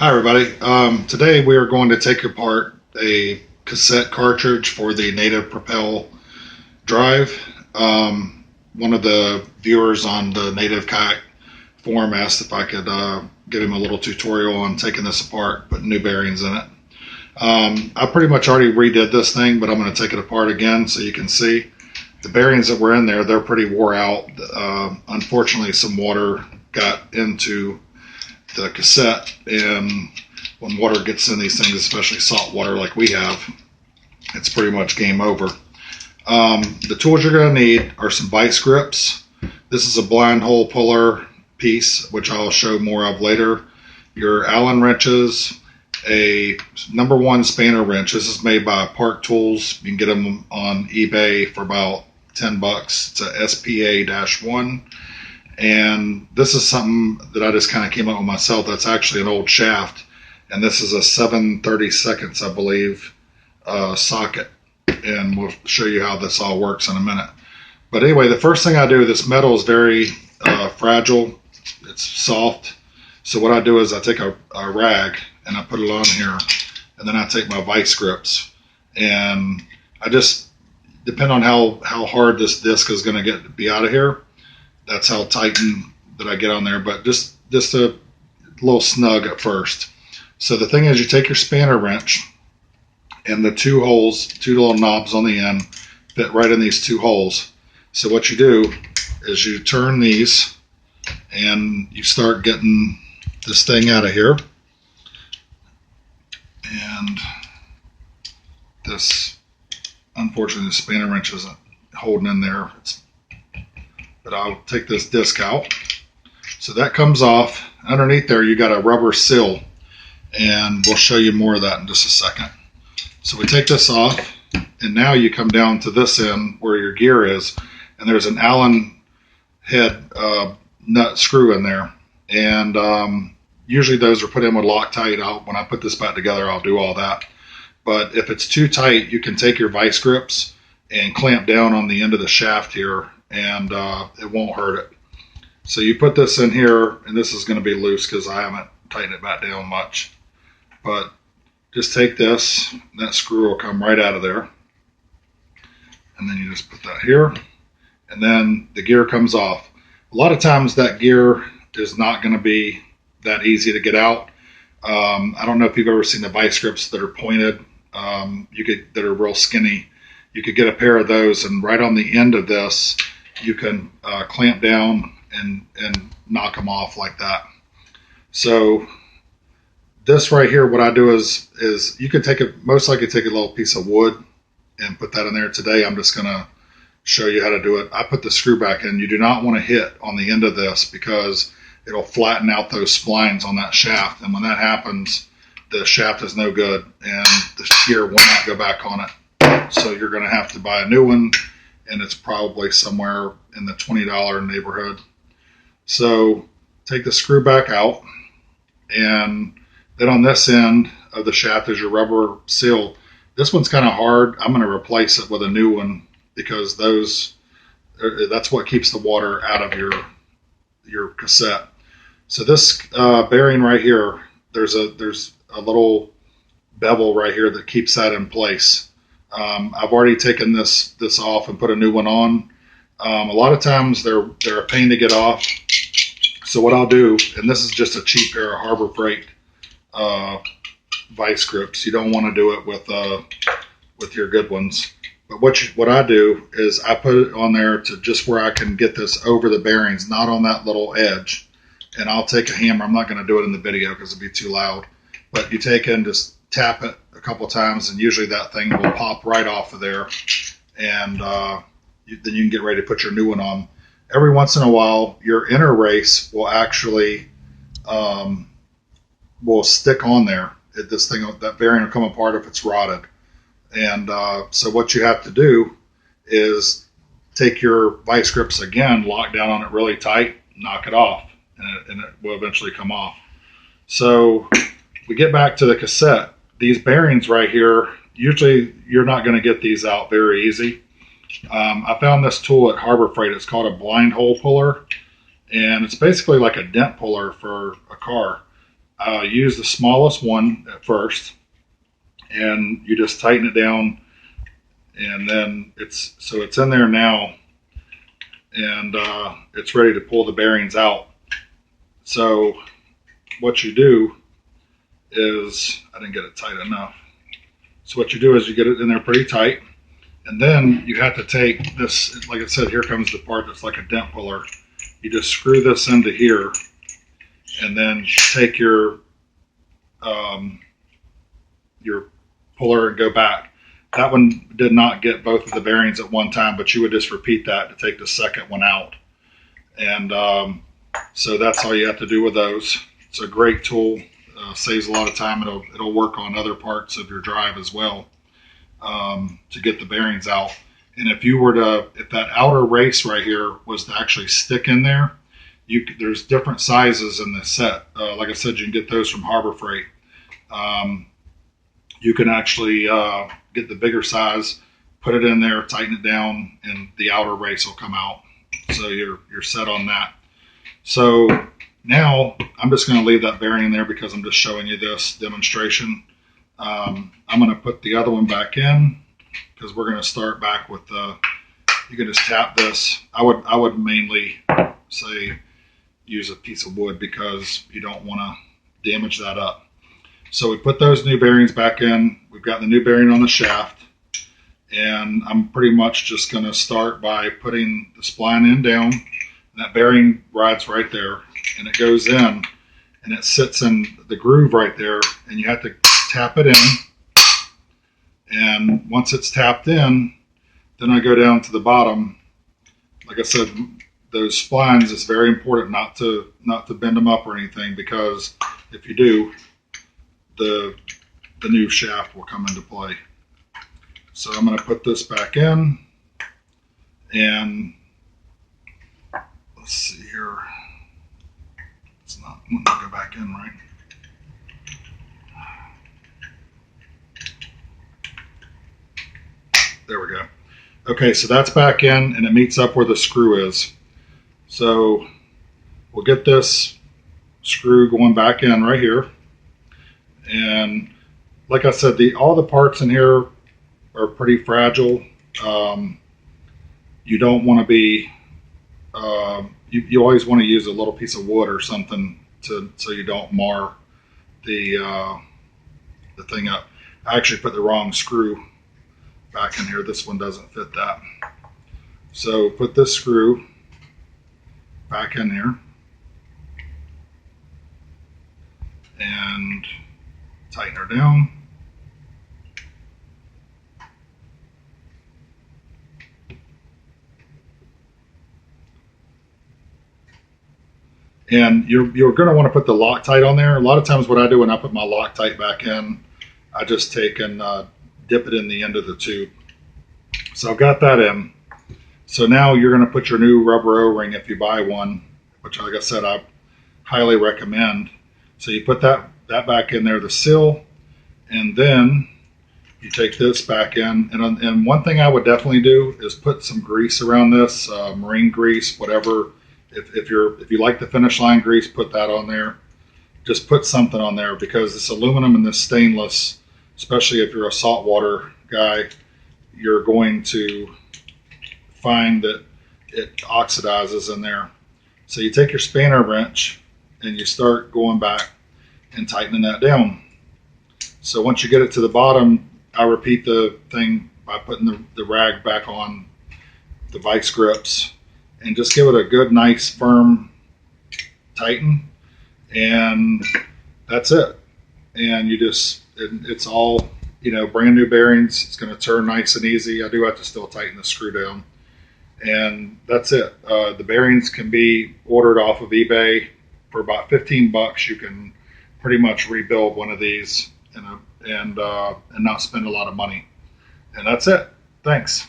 Hi everybody. Today we are going to take apart a cassette cartridge for the native Propel drive. One of the viewers on the native kayak forum asked if I could give him a little tutorial on taking this apart, putting new bearings in it. I pretty much already redid this thing, but I'm going to take it apart again so you can see. The bearings that were in there, they're pretty wore out. Unfortunately, some water got into the cassette, and when water gets in these things, especially salt water like we have, it's pretty much game over. The tools you're going to need are some vice grips. This is a blind hole puller piece, which I'll show more of later. Your Allen wrenches, a number 1 spanner wrench. This is made by Park Tools. You can get them on eBay for about $10. It's a SPA-1. And this is something that I just kind of came up with myself. That's actually an old shaft, and this is a 7/32, I believe, socket, and we'll show you how this all works in a minute. But anyway, the first thing I do, this metal is very fragile. It's soft. So what I do is I take a rag and I put it on here, and then I take my vice grips, and I just depend on how hard this disc is going to be out of here. That's how tightened that I get on there, but just a little snug at first. So the thing is, you take your spanner wrench, and the two little knobs on the end fit right in these 2 holes. So what you do is you turn these, and you start getting this thing out of here. And this, unfortunately, the spanner wrench isn't holding in there. But I'll take this disc out. So that comes off. Underneath there, you got a rubber seal, and we'll show you more of that in just a second. So we take this off, and now you come down to this end where your gear is, and there's an Allen head nut screw in there. And usually those are put in with Loctite. When I put this back together, I'll do all that. But if it's too tight, you can take your vice grips and clamp down on the end of the shaft here, and it won't hurt it. So you put this in here, and this is going to be loose because I haven't tightened it back down much. But just take this, and that screw will come right out of there. And then you just put that here, and then the gear comes off. A lot of times that gear is not going to be that easy to get out. I don't know if you've ever seen the vice grips that are pointed, that are real skinny. You could get a pair of those, and right on the end of this, you can clamp down and knock them off like that. So this right here, what I do is you could most likely take a little piece of wood and put that in there. Today I'm just going to show you how to do it. I put the screw back in. You do not want to hit on the end of this because it'll flatten out those splines on that shaft, and when that happens, the shaft is no good and the gear will not go back on it. So you're going to have to buy a new one, and it's probably somewhere in the $20 neighborhood. So take the screw back out, and then on this end of the shaft is your rubber seal. This one's kind of hard. I'm going to replace it with a new one because that's what keeps the water out of your cassette. So this bearing right here, there's a little bevel right here that keeps that in place. I've already taken this off and put a new one on. A lot of times they're a pain to get off. So what I'll do, and this is just a cheap pair of Harbor Freight vice grips. You don't want to do it with your good ones. But what I do is I put it on there to just where I can get this over the bearings, not on that little edge. And I'll take a hammer. I'm not going to do it in the video because it'd be too loud. But you take it and just tap it a couple times, and usually that thing will pop right off of there, and then you can get ready to put your new one on. Every once in a while, your inner race will actually will stick on there. That bearing will come apart if it's rotted. And so what you have to do is take your vice grips again, lock down on it really tight, knock it off, and it will eventually come off. So we get back to the cassette. These bearings right here, usually you're not going to get these out very easy. I found this tool at Harbor Freight. It's called a blind hole puller, and it's basically like a dent puller for a car. use the smallest one at first, and you just tighten it down, and then it's in there now, and it's ready to pull the bearings out. So what you do is, I didn't get it tight enough. So what you do is you get it in there pretty tight, and then you have to take this, like I said, here comes the part that's like a dent puller. You just screw this into here, and then take your puller and go back. That one did not get both of the bearings at one time, but you would just repeat that to take the second one out. And so that's all you have to do with those. It's a great tool. Saves a lot of time. It'll work on other parts of your drive as well, to get the bearings out. And if that outer race right here was to actually stick in there, there's different sizes in this set. Like I said, you can get those from Harbor Freight. You can actually get the bigger size, put it in there, tighten it down, and the outer race will come out. So you're set on that. So now I'm just going to leave that bearing in there because I'm just showing you this demonstration. I'm going to put the other one back in because we're going to start back with you can just tap this. I would mainly say use a piece of wood because you don't want to damage that up. So we put those new bearings back in. We've got the new bearing on the shaft, and I'm pretty much just going to start by putting the spline end down. That bearing rides right there, and it goes in, and it sits in the groove right there, and you have to tap it in. And once it's tapped in, then I go down to the bottom. Like I said, those splines, it's very important not to bend them up or anything, because if you do, the new shaft will come into play. So I'm going to put this back in, and let's see here. It's not going to go back in right. There we go. Okay, so that's back in, and it meets up where the screw is. So we'll get this screw going back in right here. And like I said, all the parts in here are pretty fragile. You don't want to be, you always want to use a little piece of wood or something so you don't mar the thing up. I actually put the wrong screw back in here. This one doesn't fit that. So put this screw back in here and tighten her down. And you're going to want to put the Loctite on there. A lot of times what I do when I put my Loctite back in, I just take and dip it in the end of the tube. So I've got that in. So now you're going to put your new rubber O-ring if you buy one, which, like I said, I highly recommend. So you put that back in there, the seal, and then you take this back in. And one thing I would definitely do is put some grease around this, marine grease, whatever. If you like the finish line grease, put that on there. Just put something on there, because this aluminum and this stainless, especially if you're a saltwater guy, you're going to find that it oxidizes in there. So you take your spanner wrench and you start going back and tightening that down. So once you get it to the bottom, I repeat the thing by putting the rag back on the vice grips and just give it a good, nice, firm tighten, and that's it. And you just, it's all, brand new bearings. It's going to turn nice and easy. I do have to still tighten the screw down, and that's it. The bearings can be ordered off of eBay for about $15. You can pretty much rebuild one of these and not spend a lot of money. And that's it. Thanks.